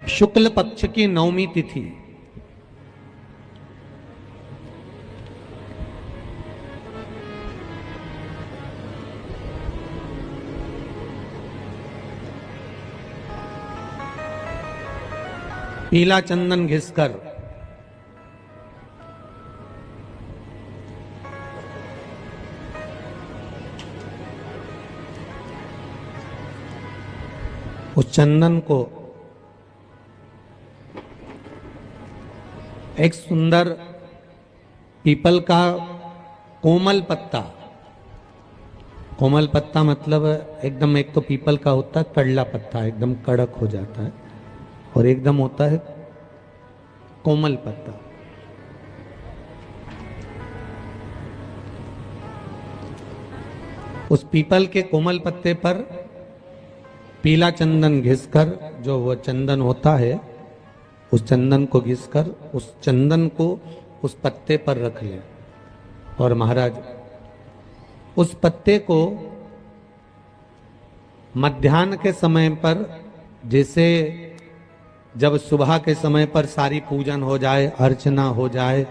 शुक्ल पक्ष की नवमी तिथि पीला चंदन घिसकर उस चंदन को एक सुंदर पीपल का कोमल पत्ता मतलब एकदम, एक तो पीपल का होता है कड़ला पत्ता, एकदम कड़क हो जाता है, और एकदम होता है कोमल पत्ता। उस पीपल के कोमल पत्ते पर पीला चंदन घिसकर, जो वह चंदन होता है, उस चंदन को घिसकर उस चंदन को उस पत्ते पर रख ले। और महाराज उस पत्ते को मध्याह्न के समय पर, जैसे जब सुबह के समय पर सारी पूजन हो जाए, अर्चना हो जाए,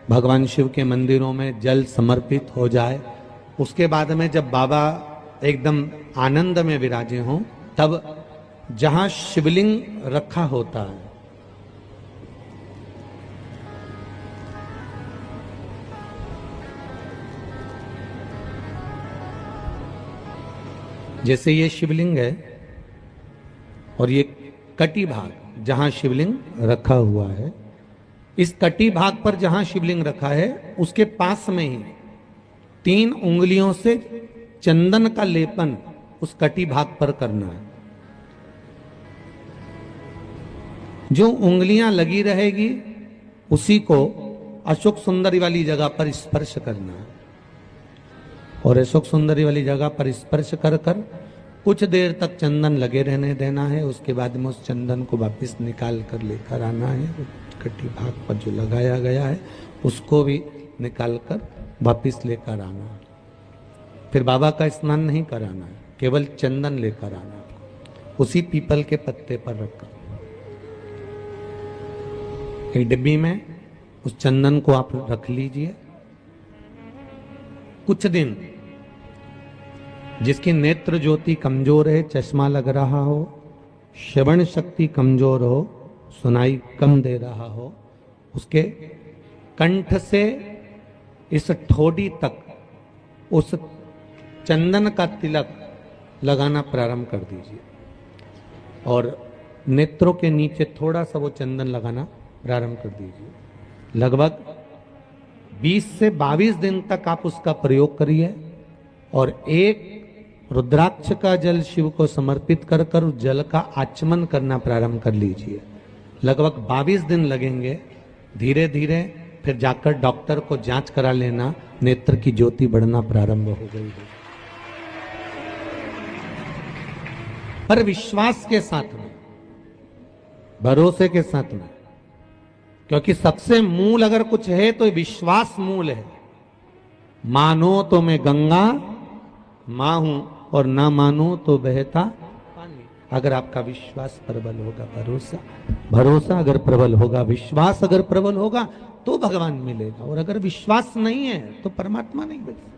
भगवान शिव के मंदिरों में जल समर्पित हो जाए, उसके बाद में जब बाबा एकदम आनंद में विराजे हों, तब जहां शिवलिंग रखा होता है, जैसे ये शिवलिंग है और ये कटी भाग जहां शिवलिंग रखा हुआ है, इस कटी भाग पर जहां शिवलिंग रखा है उसके पास में ही 3 उंगलियों से चंदन का लेपन उस कटी भाग पर करना है। जो उंगलियां लगी रहेगी उसी को अशोक सुंदरी वाली जगह पर स्पर्श करना है, और अशोक सुंदरी वाली जगह पर स्पर्श कर कर कुछ देर तक चंदन लगे रहने देना है। उसके बाद में उस चंदन को वापस निकाल कर लेकर आना है। कटी भाग पर जो लगाया गया है उसको भी निकाल कर वापस लेकर आना है। फिर बाबा का स्नान नहीं कराना है, केवल चंदन लेकर आना है, उसी पीपल के पत्ते पर रखकर। एक डिब्बी में उस चंदन को आप रख लीजिए। कुछ दिन जिसकी नेत्र ज्योति कमजोर है, चश्मा लग रहा हो, श्रवण शक्ति कमजोर हो, सुनाई कम दे रहा हो, उसके कंठ से इस ठोड़ी तक उस चंदन का तिलक लगाना प्रारंभ कर दीजिए, और नेत्रों के नीचे थोड़ा सा वो चंदन लगाना प्रारंभ कर दीजिए। लगभग 20 से 22 दिन तक आप उसका प्रयोग करिए, और एक रुद्राक्ष का जल शिव को समर्पित कर कर उस जल का आचमन करना प्रारंभ कर लीजिए। लगभग 22 दिन लगेंगे। धीरे धीरे फिर जाकर डॉक्टर को जांच करा लेना, नेत्र की ज्योति बढ़ना प्रारंभ हो गई है। पर विश्वास के साथ में, भरोसे के साथ में, क्योंकि सबसे मूल अगर कुछ है तो विश्वास मूल है। मानो तो मैं गंगा मां हूं, और ना मानो तो बहता पानी। अगर आपका विश्वास प्रबल होगा, भरोसा अगर प्रबल होगा, विश्वास अगर प्रबल होगा तो भगवान मिलेगा, और अगर विश्वास नहीं है तो परमात्मा नहीं मिलेगा।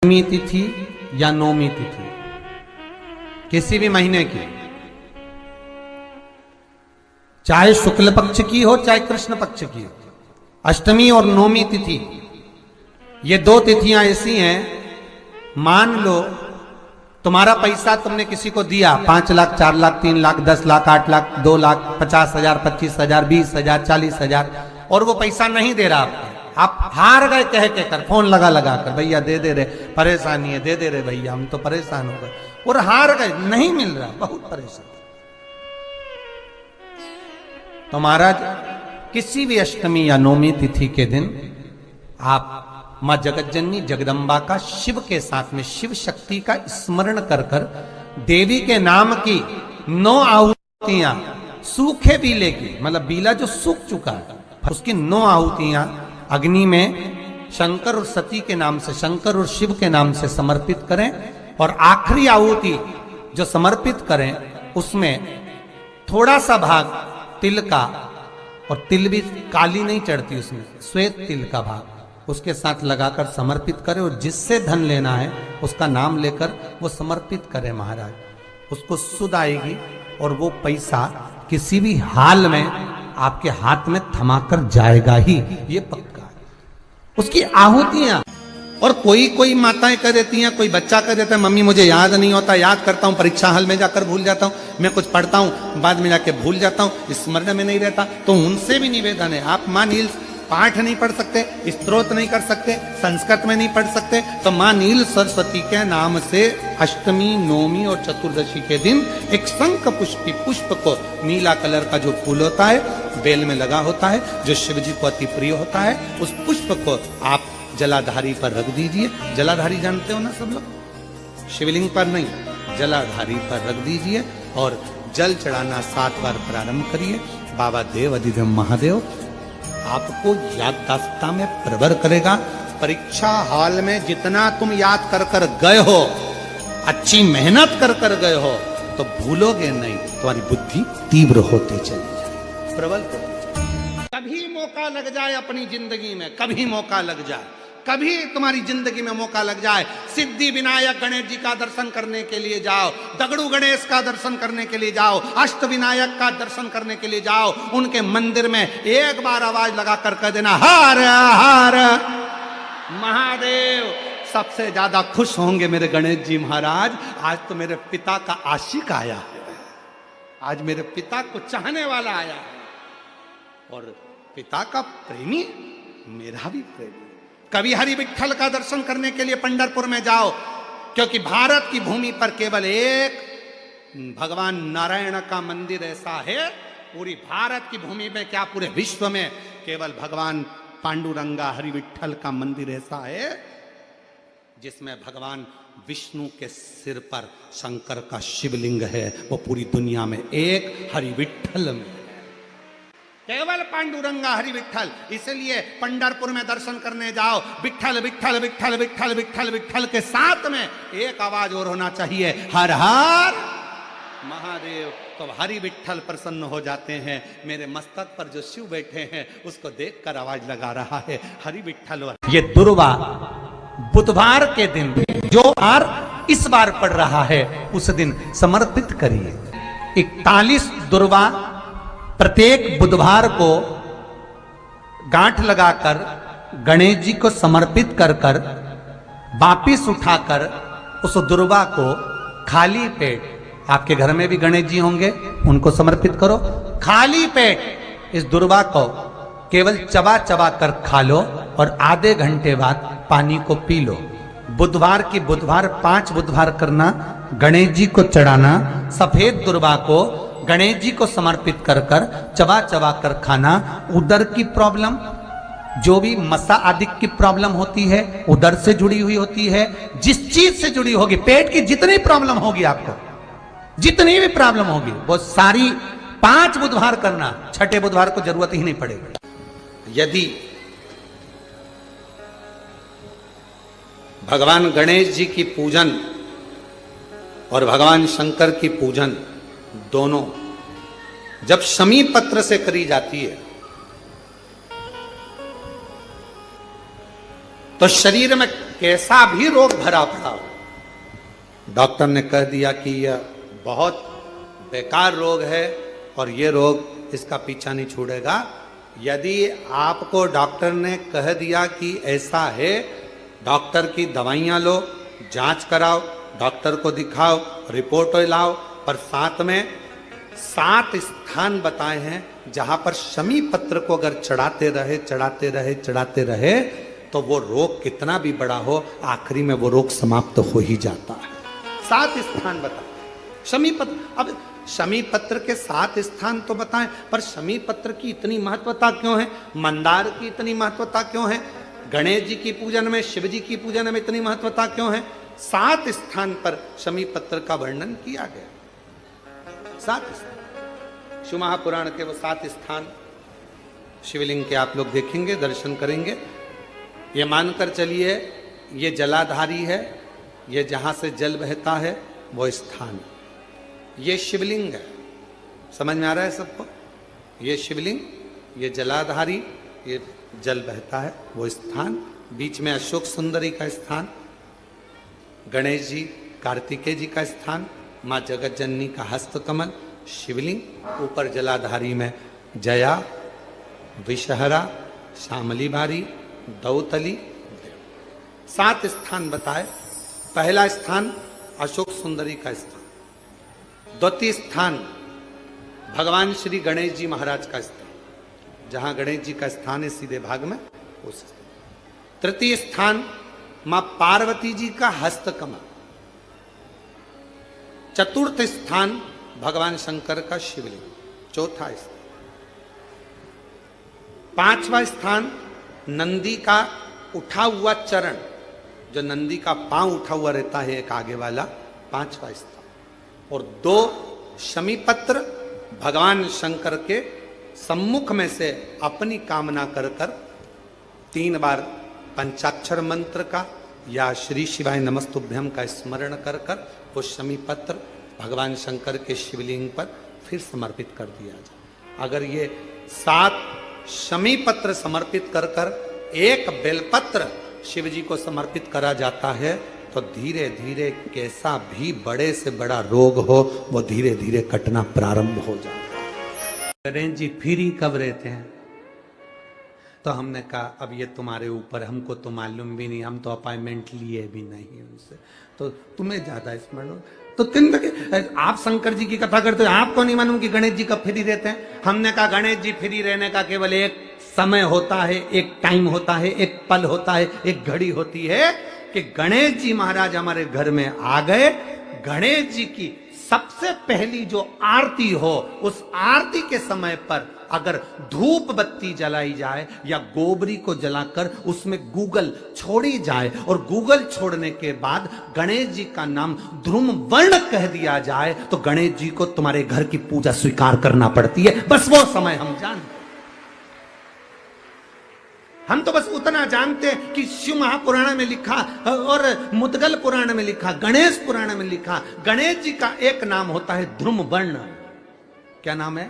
नवमी तिथि या नौमी तिथि किसी भी महीने की, चाहे शुक्ल पक्ष की हो चाहे कृष्ण पक्ष की हो, अष्टमी और नौमी तिथि, ये 2 तिथियां ऐसी हैं, मान लो तुम्हारा पैसा तुमने किसी को दिया, 5 लाख, 4 लाख, 3 लाख, 10 लाख, 8 लाख, 2 लाख, 50,000, 25,000, 20,000, 40,000, और वो पैसा नहीं दे रहा आपको, आप हार गए कह के कर, फोन लगा कर, भैया दे दे रहे, परेशानी है, दे दे रहे भैया, हम तो परेशान हो गए, और हार गए, नहीं मिल रहा, बहुत परेशान। तो महाराज किसी भी अष्टमी या नौमी तिथि के दिन आप मां जगतजननी जगदम्बा का शिव के साथ में, शिव शक्ति का स्मरण कर कर, देवी के नाम की 9 आहुतियां, सूखे बीले की, मतलब बीला जो सूख चुका है, उसकी 9 आहुतियां अग्नि में शंकर और सती के नाम से, शंकर और शिव के नाम से समर्पित करें, और आखिरी आहुति जो समर्पित करें उसमें थोड़ा सा भाग तिल का, और तिल भी काली नहीं चढ़ती उसमें, श्वेत तिल का भाग उसके साथ लगाकर समर्पित करे, और जिससे धन लेना है उसका नाम लेकर वो समर्पित करे महाराज, उसको सुध आएगी और वो पैसा किसी भी हाल में आपके हाथ में थमाकर जाएगा ही, ये पक्का है। उसकी आहुतियां, और कोई कोई माताएं कह देती हैं, कोई बच्चा कह देता है मम्मी मुझे याद नहीं होता, याद करता हूं परीक्षा हॉल में जाकर भूल जाता हूं, मैं कुछ पढ़ता हूं बाद में जाके भूल जाता हूं, स्मरण में नहीं रहता। तो उनसे भी निवेदन है, आप मां नील पाठ नहीं पढ़ सकते, स्तोत्र नहीं कर सकते, संस्कृत में नहीं पढ़ सकते, तो मां नील सरस्वती के नाम से अष्टमी, नवमी और चतुर्दशी के दिन एक शंख पुष्पी पुष्प को, नीला कलर का जो फूल होता है बेल में लगा होता है, जो शिव जी को अति प्रिय होता है, उस पुष्प को आप जलाधारी पर रख दीजिए। जलाधारी जानते हो ना सब लोग, शिवलिंग पर नहीं, जलाधारी पर रख दीजिए और जल चढ़ाना 7 बार प्रारंभ करिए। बाबा देव अधिदेव महादेव आपको याददाश्तता में प्रवर करेगा। परीक्षा हॉल में जितना तुम याद कर कर गए हो, अच्छी मेहनत कर कर गए हो, तो भूलोगे नहीं, तुम्हारी बुद्धि तीव्र होती चली जाए, प्रबल होती चली। कभी मौका लग जाए अपनी जिंदगी में, कभी मौका लग जाए, कभी तुम्हारी जिंदगी में मौका लग जाए, सिद्धि विनायक गणेश जी का दर्शन करने के लिए जाओ, दगड़ू गणेश का दर्शन करने के लिए जाओ, अष्ट विनायक का दर्शन करने के लिए जाओ, उनके मंदिर में एक बार आवाज लगा कर कह देना हर हर महादेव। सबसे ज्यादा खुश होंगे मेरे गणेश जी महाराज, आज तो मेरे पिता का आशिक आया है, आज मेरे पिता को चाहने वाला आया है, और पिता का प्रेमी मेरा भी प्रेमी। कभी हरि विठ्ठल का दर्शन करने के लिए पंढरपुर में जाओ, क्योंकि भारत की भूमि पर केवल एक भगवान नारायण का मंदिर ऐसा है, पूरी भारत की भूमि में क्या पूरे विश्व में केवल भगवान पांडुरंगा हरि विठ्ठल का मंदिर ऐसा है जिसमें भगवान विष्णु के सिर पर शंकर का शिवलिंग है, वो पूरी दुनिया में एक हरि विठ्ठल में, केवल पांडुरंगा हरि विठ्ठल। इसलिए पंढरपुर में दर्शन करने जाओ, विठ्ठल विठ्ठल विठ्ठल विठ्ठल विठ्ठल विठ्ठल के साथ में एक आवाज और होना चाहिए, हर हर महादेव। तो हरि विठ्ठल प्रसन्न हो जाते हैं। मेरे मस्तक पर जो शिव बैठे हैं उसको देखकर आवाज लगा रहा है हरि विठ्ठल। ये दुर्वा बुधवार के दिन जो बार इस बार पड़ रहा है उस दिन समर्पित करिए। 41 दुर्वा प्रत्येक बुधवार को गांठ लगाकर गणेश जी को समर्पित कर कर वापिस उठाकर उस दुर्वा को खाली पेट, आपके घर में भी गणेश जी होंगे उनको समर्पित करो, खाली पेट इस दुर्वा को केवल चबा चबा कर खा लो और आधे घंटे बाद पानी को पी लो। बुधवार की बुधवार 5 बुधवार करना, गणेश जी को चढ़ाना, सफेद दुर्वा को गणेश जी को समर्पित कर कर चबा चबा कर खाना। उदर की प्रॉब्लम, जो भी मसा आदि की प्रॉब्लम होती है उदर से जुड़ी हुई होती है, जिस चीज से जुड़ी होगी, पेट की जितनी प्रॉब्लम होगी, आपको जितनी भी प्रॉब्लम होगी वो सारी 5 बुधवार करना, 6ठे बुधवार को जरूरत ही नहीं पड़ेगी। यदि भगवान गणेश जी की पूजन और भगवान शंकर की पूजन दोनों जब शमी पत्र से करी जाती है तो शरीर में कैसा भी रोग भरा पड़ा हो, डॉक्टर ने कह दिया कि यह बहुत बेकार रोग है और यह रोग इसका पीछा नहीं छोड़ेगा, यदि आपको डॉक्टर ने कह दिया कि ऐसा है, डॉक्टर की दवाइयां लो, जांच कराओ, डॉक्टर को दिखाओ, रिपोर्ट लाओ, पर साथ में 7 स्थान बताए हैं जहां पर शमी पत्र को अगर चढ़ाते रहे चढ़ाते रहे चढ़ाते रहे तो वो रोग कितना भी बड़ा हो आखिरी में वो रोग समाप्त हो ही जाता है। 7 स्थान बताए शमी पत्र। अब शमी पत्र के 7 स्थान तो बताएं, पर शमी पत्र की इतनी महत्वता क्यों है, मंदार की इतनी महत्वता क्यों है, गणेश जी की पूजन में, शिव जी की पूजन में इतनी महत्वता क्यों है? 7 स्थान पर शमी पत्र का वर्णन किया गया। 7 स्थान शिव महापुराण के वो 7 स्थान शिवलिंग के आप लोग देखेंगे, दर्शन करेंगे। ये मानकर चलिए ये जलाधारी है, ये जहां से जल बहता है वो स्थान, ये शिवलिंग है, समझ में आ रहा है सबको? ये शिवलिंग, ये जलाधारी, ये जल बहता है वो स्थान, बीच में अशोक सुंदरी का स्थान, गणेश जी कार्तिकेय जी का स्थान, माँ जगत जननी का हस्त कमल, शिवलिंग, ऊपर जलाधारी में जया, विषहरा, शामली बारी, दौतली, 7 स्थान बताए। पहला स्थान अशोक सुंदरी का स्थान, द्वितीय स्थान भगवान श्री गणेश जी महाराज का स्थान, जहां गणेश जी का स्थान है सीधे भाग में उस स्थान। तृतीय स्थान मां पार्वती जी का हस्त कमल। चतुर्थ स्थान भगवान शंकर का शिवलिंग। चौथा स्थान। 5वां स्थान नंदी का उठा हुआ चरण, जो नंदी का पांव उठा हुआ रहता है एक आगे वाला, 5वां स्थान। और 2 शमीपत्र भगवान शंकर के सम्मुख में से अपनी कामना कर कर 3 बार पंचाक्षर मंत्र का या श्री शिवाय नमस्तुभ्यम का स्मरण कर कर वो शमीपत्र भगवान शंकर के शिवलिंग पर फिर समर्पित कर दिया जाए। अगर ये 7 शमीपत्र समर्पित कर कर एक बेलपत्र शिव जी को समर्पित करा जाता है तो धीरे धीरे कैसा भी बड़े से बड़ा रोग हो वो धीरे धीरे कटना प्रारंभ हो जाता है। गणेश जी फ्री कब रहते हैं? तो हमने कहा अब ये तुम्हारे ऊपर, हमको तो मालूम भी नहीं, हम तो अपॉइंटमेंट लिए भी नहीं उनसे, तो तुम्हें ज्यादा स्मरण। तो आप शंकर जी की कथा करते हो, आपको नहीं मालूम कि गणेश जी कब फ्री रहते हैं? हमने कहा गणेश जी फ्री रहने का केवल एक समय होता है, एक टाइम होता है, एक पल होता है, एक घड़ी होती है कि गणेश जी महाराज हमारे घर में आ गए। गणेश जी की सबसे पहली जो आरती हो, उस आरती के समय पर अगर धूप बत्ती जलाई जाए या गोबरी को जलाकर उसमें गूगल छोड़ी जाए और गूगल छोड़ने के बाद गणेश जी का नाम ध्रुम वर्ण कह दिया जाए तो गणेश जी को तुम्हारे घर की पूजा स्वीकार करना पड़ती है। बस वो समय हम जानते। हम तो बस उतना जानते हैं कि शिव महापुराण में लिखा और मुद्गल पुराण में लिखा, गणेश पुराण में लिखा, गणेश जी का एक नाम होता है ध्रुम वर्ण। क्या नाम है?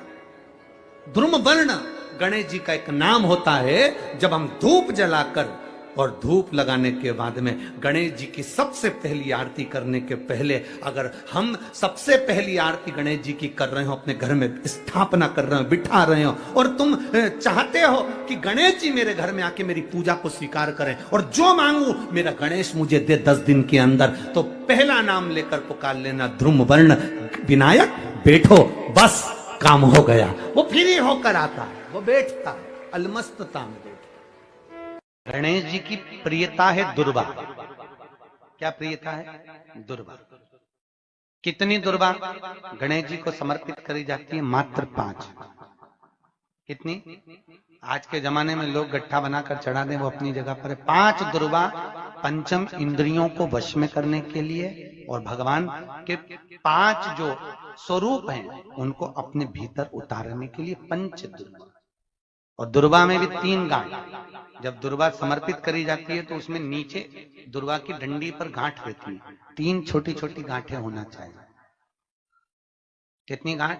ध्रुम वर्ण गणेश जी का एक नाम होता है। जब हम धूप जलाकर और धूप लगाने के बाद में गणेश जी की सबसे पहली आरती करने के पहले अगर हम सबसे पहली आरती गणेश जी की कर रहे हो, अपने घर में स्थापना कर रहे हो, बिठा रहे हो, और तुम चाहते हो कि गणेश जी मेरे घर में आके मेरी पूजा को स्वीकार करें और जो मांगू मेरा गणेश मुझे दे 10 दिन के अंदर, तो पहला नाम लेकर पुकार लेना ध्रुम वर्ण विनायक, बैठो, बस काम हो गया। वो फ्री होकर आता है, वो बैठता है, अलमस्तता में बैठता। गणेश जी की प्रियता है दुर्वा। क्या प्रियता है? दुर्वा। कितनी दुर्वा गणेश जी को समर्पित करी जाती है? मात्र 5। कितनी? आज के जमाने में लोग गट्ठा बनाकर चढ़ा दें, वो अपनी जगह पर है। 5 दुर्वा पंचम इंद्रियों को वश में करने के लिए और भगवान के 5 जो स्वरूप हैं उनको अपने भीतर उतारने के लिए 5 दुर्वा। और दुर्वा में भी 3 गांठ। जब दुर्वा समर्पित करी जाती है तो उसमें नीचे दुर्वा की डंडी पर गांठ रहती है, 3 छोटी छोटी गांठें होना चाहिए। कितनी गांठ?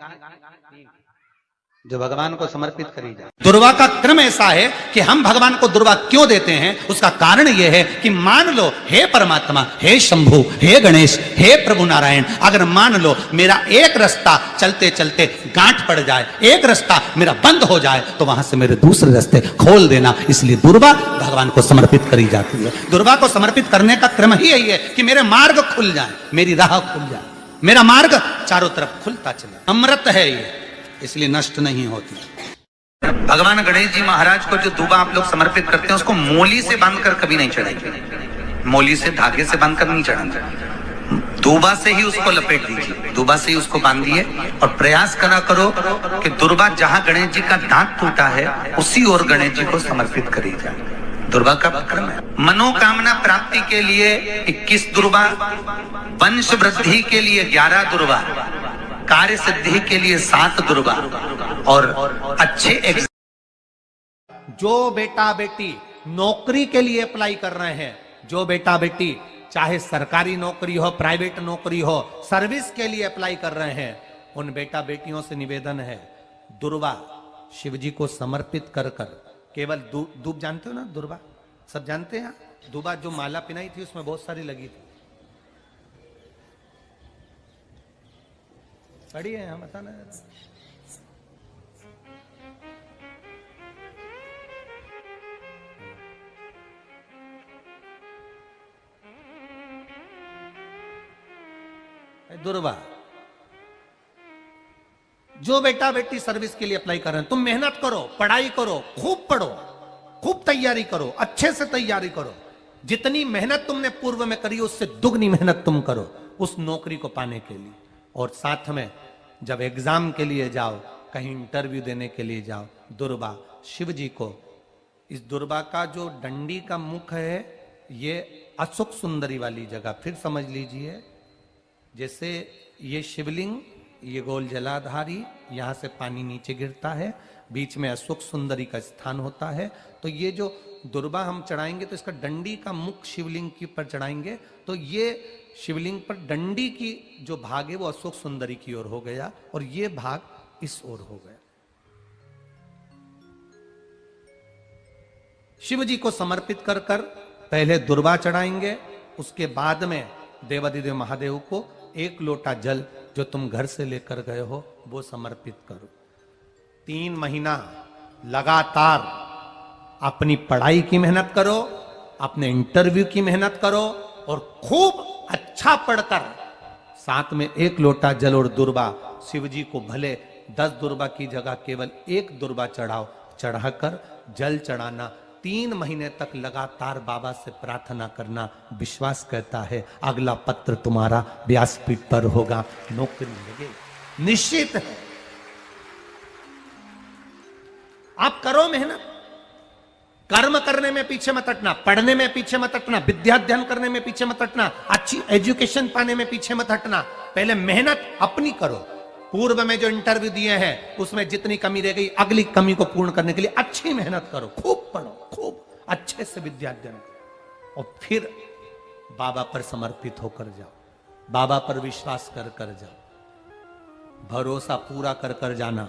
जो भगवान को समर्पित करी जाए। दुर्वा का क्रम ऐसा है कि हम भगवान को दुर्वा क्यों देते हैं, उसका कारण यह है कि मान लो हे परमात्मा, हे शंभु, हे गणेश, हे प्रभु नारायण, अगर मान लो मेरा एक रास्ता चलते चलते गांठ पड़ जाए, एक रास्ता मेरा बंद हो जाए, तो वहां से मेरे दूसरे रास्ते खोल देना। इसलिए दुर्वा भगवान को समर्पित करी जाती है। दुर्वा को समर्पित करने का क्रम ही यही है कि मेरे मार्ग खुल जाए, मेरी राह खुल जाए, मेरा मार्ग चारों तरफ खुलता चले। अमृत है ये, इसलिए नष्ट नहीं होती। भगवान गणेश जी महाराज को जो दूबा आप लोग समर्पित करते हैं उसको मोली से बांधकर कभी नहीं चढ़ाएंगे, मोली से धागे से बांधकर नहीं चढ़ाएंगे, दूबा से ही उसको लपेट दीजिए, दूबा से ही उसको बांधिए और प्रयास करा करो कि दुर्बा जहां गणेश जी का दांत टूटा है उसी ओर गणेश जी को समर्पित करी जाए। दुर्बा का क्रम है। मनोकामना प्राप्ति के लिए 21 दुर्बा, वंश वृद्धि के लिए 11 दुर्बा, कार्य सिद्धि के लिए 7 दुर्बा और अच्छे जो बेटा बेटी नौकरी के लिए अप्लाई कर रहे हैं, जो बेटा बेटी चाहे सरकारी नौकरी हो, प्राइवेट नौकरी हो, सर्विस के लिए अप्लाई कर रहे हैं, उन बेटा बेटियों से निवेदन है, दुर्वा शिव जी को समर्पित कर कर केवल दूब जानते हो ना, दुर्वा सब जानते हैं। दुबा जो माला पिनाई थी उसमें बहुत सारी लगी थी, पढ़ी है, हम बताना जरा। दुर्वा जो बेटा बेटी सर्विस के लिए अप्लाई कर रहे हैं, तुम मेहनत करो, पढ़ाई करो, खूब पढ़ो, खूब तैयारी करो, अच्छे से तैयारी करो। जितनी मेहनत तुमने पूर्व में करी उससे दुगनी मेहनत तुम करो उस नौकरी को पाने के लिए। और साथ में जब एग्जाम के लिए जाओ, कहीं इंटरव्यू देने के लिए जाओ, दुर्वा शिव जी को, इस दुर्वा का जो डंडी का मुख है ये अशोक सुंदरी वाली जगह, फिर समझ लीजिए जैसे ये शिवलिंग, ये गोल जलाधारी, यहां से पानी नीचे गिरता है, बीच में अशोक सुंदरी का स्थान होता है। तो ये जो दुर्वा हम चढ़ाएंगे तो इसका डंडी का मुख शिवलिंग के पर चढ़ाएंगे तो ये शिवलिंग पर डंडी की जो भाग है वो अशोक सुंदरी की ओर हो गया और ये भाग इस ओर हो गया। शिव जी को समर्पित कर कर पहले दुर्वा चढ़ाएंगे, उसके बाद में देवाधिदेव महादेव को एक लोटा जल जो तुम घर से लेकर गए हो वो समर्पित करो। 3 महीना लगातार अपनी पढ़ाई की मेहनत करो, अपने इंटरव्यू की मेहनत करो और खूब अच्छा पढ़कर साथ में एक लोटा जल और दुर्वा, शिव जी को भले 10 दुर्वा की जगह केवल एक दुर्वा चढ़ाओ, चढ़ाकर जल चढ़ाना, 3 महीने तक लगातार बाबा से प्रार्थना करना। विश्वास कहता है अगला पत्र तुम्हारा व्यासपीठ पर होगा, नौकरी लगेगी, निश्चित है। आप करो मेहनत, कर्म करने में पीछे मत हटना, पढ़ने में पीछे मत हटना, विद्या अध्ययन करने में पीछे मत हटना, अच्छी एजुकेशन पाने में पीछे मत हटना। पहले मेहनत अपनी करो। पूर्व में जो इंटरव्यू दिए हैं उसमें जितनी कमी रह गई, अगली कमी को पूर्ण करने के लिए अच्छी मेहनत करो, खूब पढ़ो, खूब अच्छे से विद्या अध्ययन करो और फिर बाबा पर समर्पित होकर जाओ, बाबा पर विश्वास कर कर जाओ, भरोसा पूरा कर कर जाना।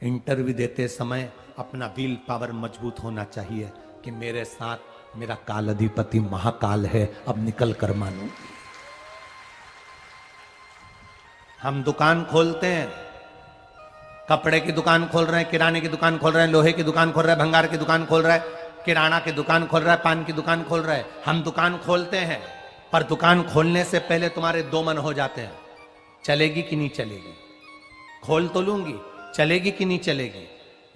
इंटरव्यू देते समय अपना विल पावर मजबूत होना चाहिए कि मेरे साथ मेरा काल अधिपति महाकाल है, अब निकल कर मानूंगी। हम दुकान खोलते हैं, कपड़े की दुकान खोल रहे हैं, किराने की दुकान खोल रहे हैं, लोहे की दुकान खोल रहे हैं, भंगार की दुकान खोल रहे हैं, किराना की दुकान खोल रहा है, पान की दुकान खोल रहा है। हम दुकान खोलते हैं पर दुकान खोलने से पहले तुम्हारे 2 मन हो जाते हैं, चलेगी कि नहीं चलेगी, खोल तो लूंगी, चलेगी कि नहीं चलेगी।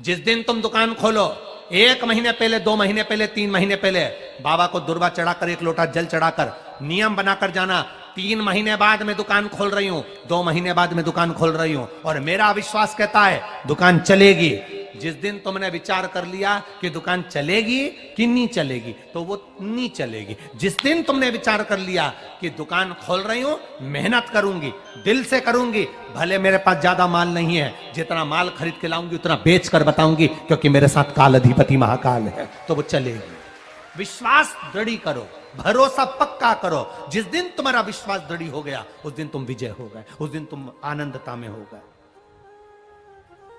जिस दिन तुम दुकान खोलो 1 महीने पहले, 2 महीने पहले, 3 महीने पहले बाबा को दुर्वा चढ़ाकर, एक लोटा जल चढ़ाकर नियम बनाकर जाना, 3 महीने बाद मैं दुकान खोल रही हूं, 2 महीने बाद मैं दुकान खोल रही हूं और मेरा विश्वास कहता है दुकान चलेगी। जिस दिन तुमने विचार कर लिया कि दुकान चलेगी कि नहीं चलेगी तो वो नहीं चलेगी। जिस दिन तुमने विचार कर लिया कि दुकान खोल रही हूं, मेहनत करूंगी, दिल से करूंगी, भले मेरे पास ज्यादा माल नहीं है, जितना माल खरीद के लाऊंगी उतना बेच कर बताऊंगी क्योंकि मेरे साथ काल अधिपति महाकाल है, तो वो चलेगी। विश्वास दृढ़ करो, भरोसा पक्का करो। जिस दिन तुम्हारा विश्वास दृढ़ हो गया उस दिन तुम विजय हो गए, उस दिन तुम आनंदता में हो गए।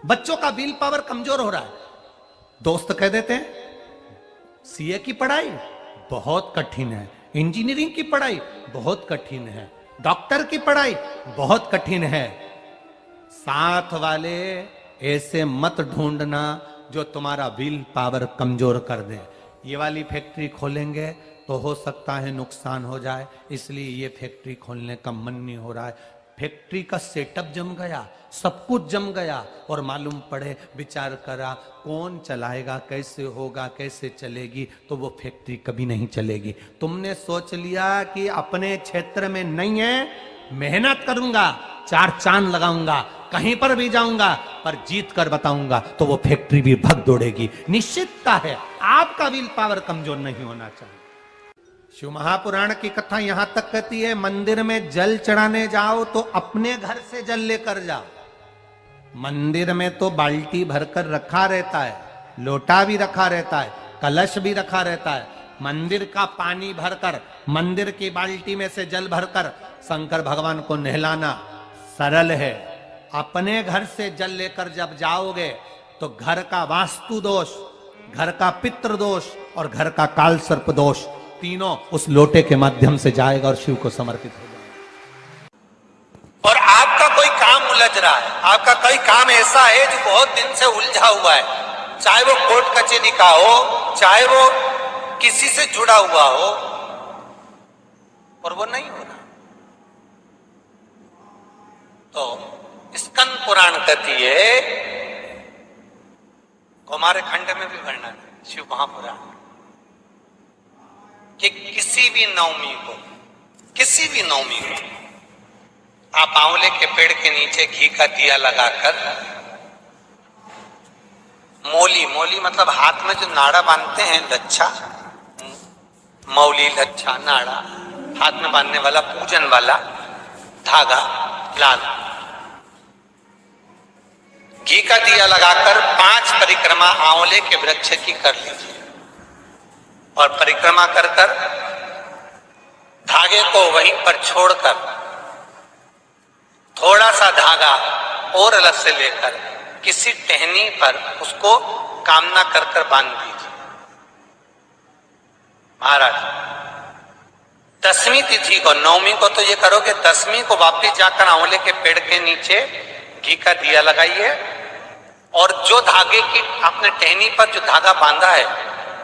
बच्चों का विल पावर कमजोर हो रहा है, दोस्त कह देते हैं सीए की पढ़ाई बहुत कठिन है, इंजीनियरिंग की पढ़ाई बहुत कठिन है, डॉक्टर की पढ़ाई बहुत कठिन है। साथ वाले ऐसे मत ढूंढना जो तुम्हारा विल पावर कमजोर कर दे। ये वाली फैक्ट्री खोलेंगे तो हो सकता है नुकसान हो जाए, इसलिए ये फैक्ट्री खोलने का मन नहीं हो रहा है। फैक्ट्री का सेटअप जम गया, सब कुछ जम गया और मालूम पड़े, विचार करा कौन चलाएगा, कैसे होगा, कैसे चलेगी, तो वो फैक्ट्री कभी नहीं चलेगी। तुमने सोच लिया कि अपने क्षेत्र में नहीं है, मेहनत करूंगा, 4 चांद लगाऊंगा, कहीं पर भी जाऊंगा पर जीत कर बताऊंगा, तो वो फैक्ट्री भी भग दौड़ेगी। निश्चितता है, आपका विल पावर कमजोर नहीं होना चाहिए। शिव महापुराण की कथा यहां तक कहती है मंदिर में जल चढ़ाने जाओ तो अपने घर से जल लेकर जाओ। मंदिर में तो बाल्टी भरकर रखा रहता है, लोटा भी रखा रहता है, कलश भी रखा रहता है। मंदिर का पानी भरकर, मंदिर की बाल्टी में से जल भरकर शंकर भगवान को नहलाना सरल है, अपने घर से जल लेकर जब जाओगे तो घर का वास्तु दोष, घर का पितृ दोष और घर का काल सर्प दोष तीनों उस लोटे के माध्यम से जाएगा और शिव को समर्पित हो जाएगा। और आपका कोई काम उलझ रहा है, आपका कोई काम ऐसा है जो बहुत दिन से उलझा हुआ है, चाहे वो कोर्ट कचहरी का हो, चाहे वो किसी से जुड़ा हुआ हो, और वो नहीं हो रहा, तो स्कंद पुराण कहती है, हमारे खंड में भी वर्णन है शिव महापुराण, कि किसी भी नवमी को आप आंवले के पेड़ के नीचे घी का दिया लगाकर मौली मतलब हाथ में जो नाड़ा बांधते हैं, लच्छा, मौली, लच्छा, नाड़ा, हाथ में बांधने वाला पूजन वाला धागा लाल, घी का दिया लगाकर 5 परिक्रमा आंवले के वृक्ष की कर लीजिए और परिक्रमा कर धागे को वहीं पर छोड़कर थोड़ा सा धागा और अलग से लेकर किसी टहनी पर उसको कामना कर बांध दीजिए। महाराज 10वीं तिथि को, 9वीं को तो ये करोगे, 10वीं को वापिस जाकर आंवले के पेड़ के नीचे घी का दिया लगाइए और जो धागे की आपने टहनी पर जो धागा बांधा है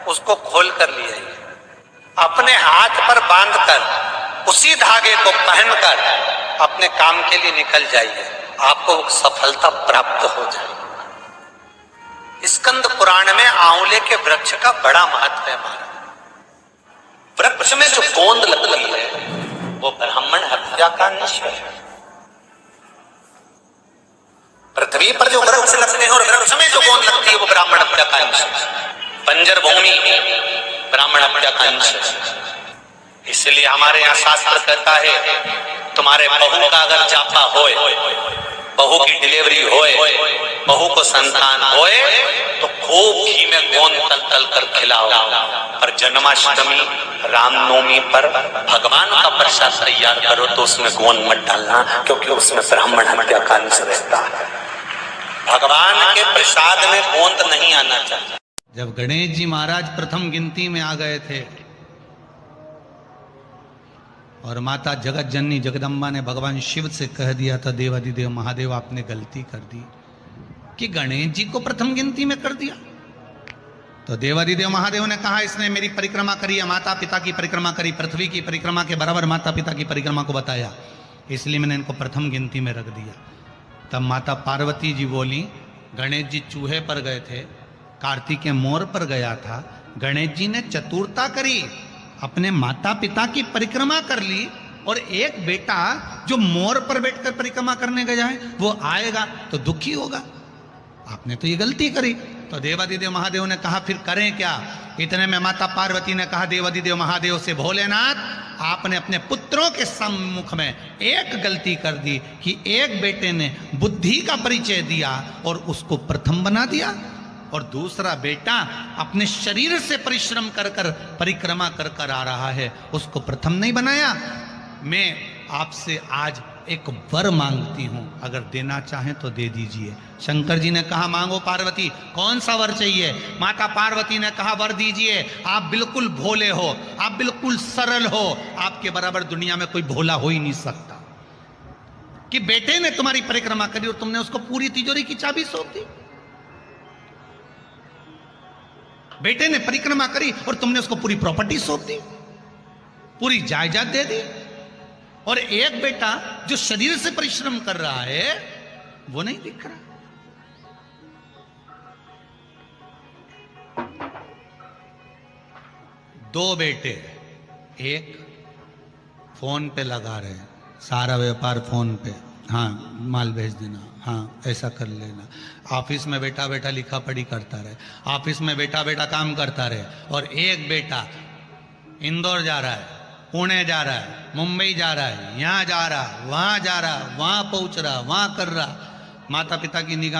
उसको खोल कर लिया, अपने हाथ पर बांधकर उसी धागे को पहनकर अपने काम के लिए निकल जाइए, आपको सफलता प्राप्त हो जाएगी। स्कंद पुराण में आंवले के वृक्ष का बड़ा महत्व है। वृक्ष में जो गोंद लगती है वो ब्राह्मण हत्या का निश्चय है। पृथ्वी पर जो वृक्ष लगते हैं और वृक्ष में जो गोंद लगती है वो ब्राह्मण हत्या का अंश है। बंजर भूमि ब्राह्मण हत्या का अंश है। इसलिए हमारे यहाँ शास्त्र कहता है, तुम्हारे बहू का अगर जापा होए, बहू की डिलीवरी होए, बहू को संतान होए, तो खूब घी में गोंद तल तल कर खिलाओ। और जन्माष्टमी, रामनवमी पर भगवान का प्रसाद तैयार करो तो उसमें गोंद मत डालना, क्योंकि उसमें ब्राह्मण हत्या का अंश रहता है। भगवान के प्रसाद में गोंद नहीं आना चाहिए। जब गणेश जी महाराज प्रथम गिनती में आ गए थे और माता जगत जननी जगदम्बा ने भगवान शिव से कह दिया था, देवाधिदेव महादेव आपने गलती कर दी कि गणेश जी को प्रथम गिनती में कर दिया। तो देवाधिदेव महादेव ने कहा, इसने मेरी परिक्रमा करी है, माता पिता की परिक्रमा करी, पृथ्वी की परिक्रमा के बराबर माता पिता की परिक्रमा को बताया, इसलिए मैंने इनको प्रथम गिनती में रख दिया। तब माता पार्वती जी बोली, गणेश जी चूहे पर गए थे, कार्तिकेय मोर पर गया था, गणेश जी ने चतुरता करी, अपने माता पिता की परिक्रमा कर ली, और एक बेटा जो मोर पर बैठकर परिक्रमा करने गया है वो आएगा तो दुखी होगा, आपने तो ये गलती करी। तो देवाधिदेव महादेव ने कहा, फिर करें क्या? इतने में माता पार्वती ने कहा देवाधिदेव महादेव से, भोलेनाथ आपने अपने पुत्रों के सम्मुख में एक गलती कर दी कि एक बेटे ने बुद्धि का परिचय दिया और उसको प्रथम बना दिया, और दूसरा बेटा अपने शरीर से परिश्रम कर कर परिक्रमा कर कर आ रहा है, उसको प्रथम नहीं बनाया। मैं आपसे आज एक वर मांगती हूं, अगर देना चाहें तो दे दीजिए। शंकर जी ने कहा, मांगो पार्वती, कौन सा वर चाहिए? माता पार्वती ने कहा, वर दीजिए, आप बिल्कुल भोले हो, आप बिल्कुल सरल हो, आपके बराबर दुनिया में कोई भोला हो ही नहीं सकता कि बेटे ने तुम्हारी परिक्रमा करी और तुमने उसको पूरी तिजोरी की चाबी सौंप दी। बेटे ने परिक्रमा करी और तुमने उसको पूरी प्रॉपर्टी सौंप दी, पूरी जायदाद दे दी, और एक बेटा जो शरीर से परिश्रम कर रहा है वो नहीं दिख रहा। दो बेटे, एक फोन पे लगा रहे हैं, सारा व्यापार फोन पे, हाँ माल भेज देना, हाँ ऐसा कर लेना, ऑफिस में बैठा बैठा लिखा पढ़ी करता रहे, ऑफिस में बैठा बैठा काम करता रहे, और एक बेटा इंदौर जा रहा है, पुणे जा रहा है, मुंबई जा रहा है, यहाँ जा रहा, वहाँ जा रहा, वहाँ पहुँच रहा, वहाँ कर रहा, माता पिता की निगाह